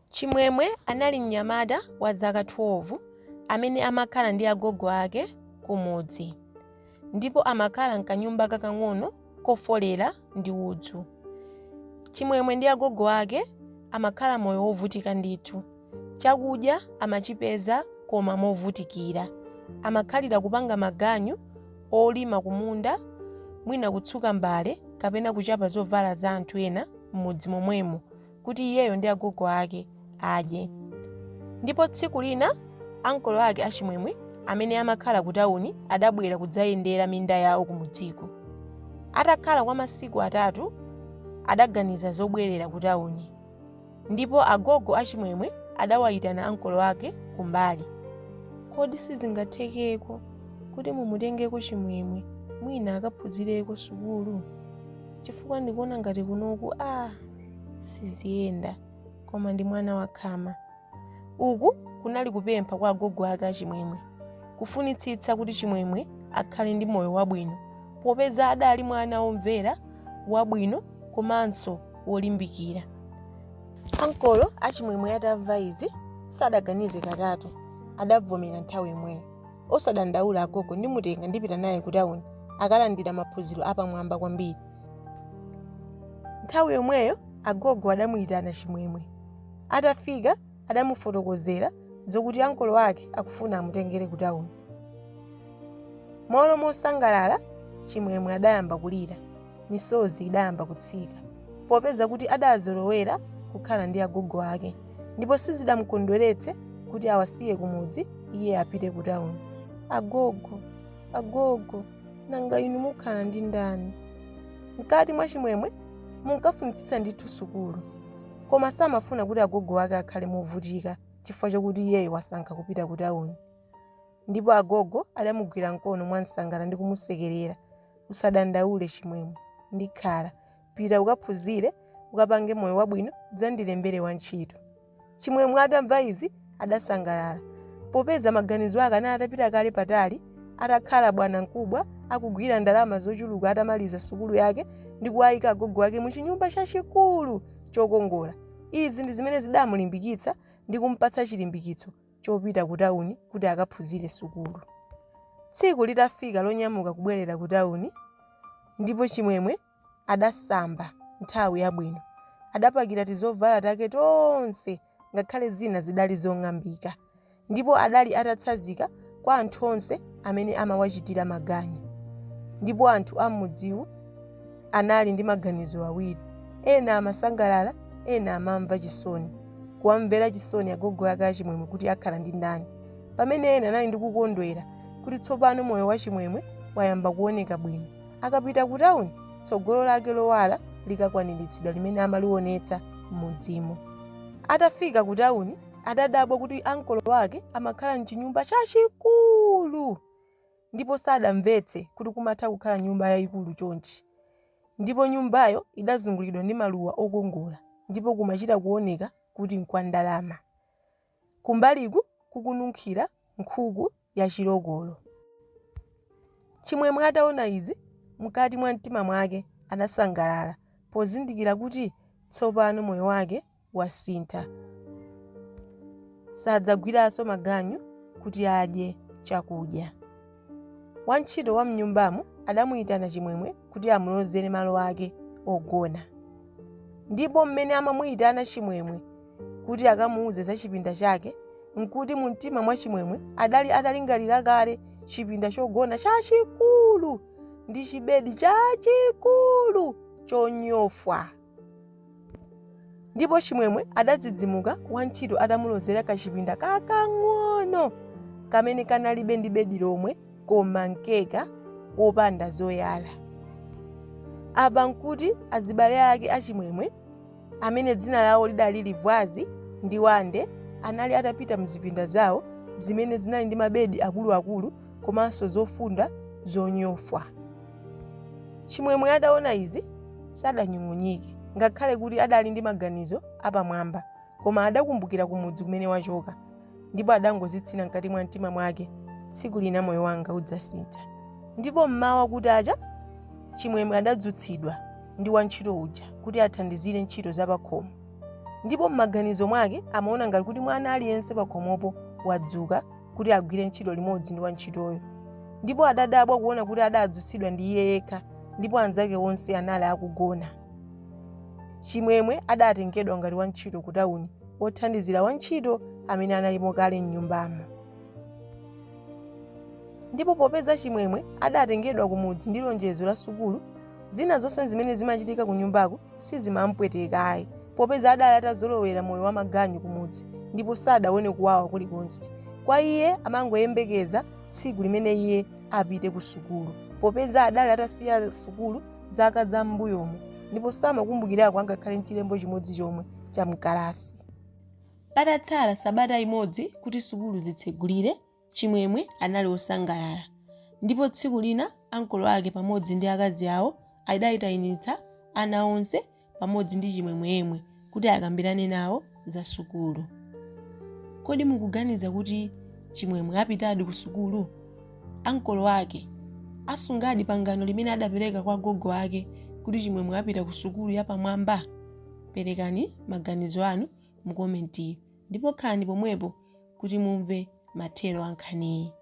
Chimwemwe anali mnyamata wa zaka 12 amene amakhala ndi agogo ake kumudzi, ndipo amakhala mkanyumba kakang'ono kofolera ndi udzu. Chimwemwe ndi agogo ake amakhala moyo wovutika ndithu. Chakudya amachipeza koma movutikira. Amakhalira kupanga maganyu olima kumunda, mwina kutsuka mbale kapena kuchapa zovala za anthu ena m'mudzi momwemo kuti iyeyo ndi agogo ake adye. Ndipo tsiku lina ankolo ake achimwemwe amene amakhala ku tawuni adabwera kudzayendera minda yawo kumudziko. Atakhala kwa masiku atatu adaganiza zobwerera ku tawuni, ndipo agogo achimwemwe adawayitana ankolo ake kumbali. Kodi sizingathekeko kuti mumutengeko chimwemwe mwina akaphunzireko sukulu, chifukwa ndikuona ngati kunoku siziyenda, koma ndi mwana wakhama. Uku kunali kupempha kwa agogo ake achimwemwe, kufunitsitsa kuti chimwemwe akhale ndi moyo wabwino, popeza adali mwana womvera, wabwino komanso wolimbikira. Ankolo achimwemwe atamva izi sadaganize katatu, adavomera nthawi imweyo. Osadandaula agogo, ndimutenga ndipita naye ku tawuni akalandira maphunziro apamwamba kwambiri. Nthawi yomweyo agogo adamuyitana chimwemwe. Atafika adamufotokozera zokuti ankolo ake akufuna amutengere ku tawuni. Molo mosangalala chimwemwe adayamba kulira, misozi idayamba kutsika, popeza kuti adazolowera kukhala ndi agogo ake, ndipo sizidamukondweretse kuti awasiye kumudzi iye apite ku tawuni. Agogo, nanga inu mukhala ndi ndani? Mkati mwa chimwemwe munkafunitsitsa ndithu sukulu, koma samafuna kuti agogo ake akhale movutika chifukwa chokuti iyeyo wasankha kupita ku tawuni. Ndipo agogo adamugwira mkono mwansangala ndi kumusekerera. Usadandaule chimwemwe, ndikhala, pita ukaphunzire, ukapange moyo wabwino, dzandilembere wantchito. Chimwemwe atamva izi adasangalala, popeza maganizo ake anali atapita kale patali, atakhala bwana mkubwa akugwira ndalama zochuluka atamaliza sukulu yake ndi kuwayika agogo ake mu chinyumba chachikulu chokongola. Izi ndi zimene zidamulimbikitsa ndi kumpatsa chilimbikitso chopita ku tawuni kuti akaphunzire sukulu. Tsiku litafika lonyamuka kubwerera ku tawuni, ndipo chimwemwe adasamba nthawi yabwino. Adapakira tizovala take tonse, ngakhale zina zidali zong'ambika, ndipo adali atatsanzika kwa anthu onse amene amawachitira maganyu. Ndipo anthu amudziwu anali ndi maganizo awiri, ena amasangalala, ena amamva chisoni. Kuwamvera chisoni agogo ake achimwemwe kuti akhala ndi ndani, pamene ena anali ndi kukondwera kuti tsopano moyo wa chimwemwe wayamba kuoneka bwino. Akapita ku tawuni, tsogolo lake lowala likakwaniritsidwa limene amalionetsa m'mudzimo. Atafika ku tawuni adadabwa kuti ankolo wake amakhala mchinyumba chachikulu, ndipo sadamvetse kuti kumatha kukhala nyumba yayikulu chonchi. Ndipo nyumbayo idazungulidwa ndi maluwa okongola, ndipo kumachita kuoneka kuti nkwandalama. Kumbaliku kukununkhira nkhuku ya chilogolo. Chimwemwe ataona izi, mkati mwa mtima mwake adasangalala, pozindikira kuti tsopano moyo wake wasintha. Sadzagwiranso maganyu kuti adye chakudya. Wantchito wa mnyumbamo adamuyitana chimwemwe kuti amulozere malo ake ogona. Ndipo mmene amamuyitana chimwemwe kuti akamuuze za chipinda chake, nkuti mu mtima mwa chimwemwe adali atalingalira kale chipinda chogona chachikulu ndi chibedi chachikulu chonyofwa. Ndipo chimwemwe adadzidzimuka wantchito atamulozera kachipinda kakang'ono kamene kanalibe ndi bedi lomwe, koma mkeka wopanda zoyala. Apa nkuti azibale ake achimwemwe amene dzina lawo lidali Livwazi ndi Wande anali atapita mzipinda zawo zimene zinali ndi mabedi akuluakulu komanso zofunda zonyofwa. Chimwemwe ataona izi sadanyung'unyike, ngakhale kuti adali ndi maganizo apamwamba, koma adakumbukira kumudzi kumene wachoka, ndipo adangozitsina mkati mwa mtima mwake, tsiku lina moyo wanga udzasintha. Ndipo mmawa kutacha chimwemwe adadzutsidwa ndi wantchito uja kuti athandizire ntchito zapakhomo. ndipo m'maganizo mwake amaona ngati kuti mwana aliyense pakhomopo wadzuka kuti agwire ntchito limodzi ndi wantchitoyo, ndipo adadabwa kuona kuti adadzutsidwa ndi iye yekha ndipo anzake onse anali akugona. Chimwemwe adatengedwa ngati wantchito ku tawuni wothandizira wantchito amene analimo kale m'nyumbamo. Ndipo popeza Chimwemwe adatengedwa kumudzi ndi lonjezo la sukulu, zina zonse zimene zimachitika ku nyumbako sizimampweteka ayi, popeza adali atazolowera moyo wa maganyu kumudzi ndipo sadaone kuwawa kulikonse. Kwa iye amangoyembekeza tsiku limene iye apite ku sukulu, popeza adali atasiya sukulu zaka za m'mbuyomo ndipo samakumbukirako angakhale chilembo chimodzi chomwe cha mkalasi. Patatsala sabata imodzi kuti sukulu zitsegulire, Chimwemwe anali wosangalala. Ndipo tsiku lina ankolo ake pamodzi ndi akazi awo adayitanitsa ana onse pamodzi ndi Chimwemwe yemwe kuti akambirane nawo za sukulu. Kodi mukuganiza kuti Chimwemwe apitadi ku sukulu? Ankolo ake asungadi pangano limene adapereka kwa gogo ake kuti Chimwemwe apita ku sukulu yapamwamba? Perekani maganizo anu mu komenti ndipo khalani pomwepo kuti mumve mathero a nkhaniyi.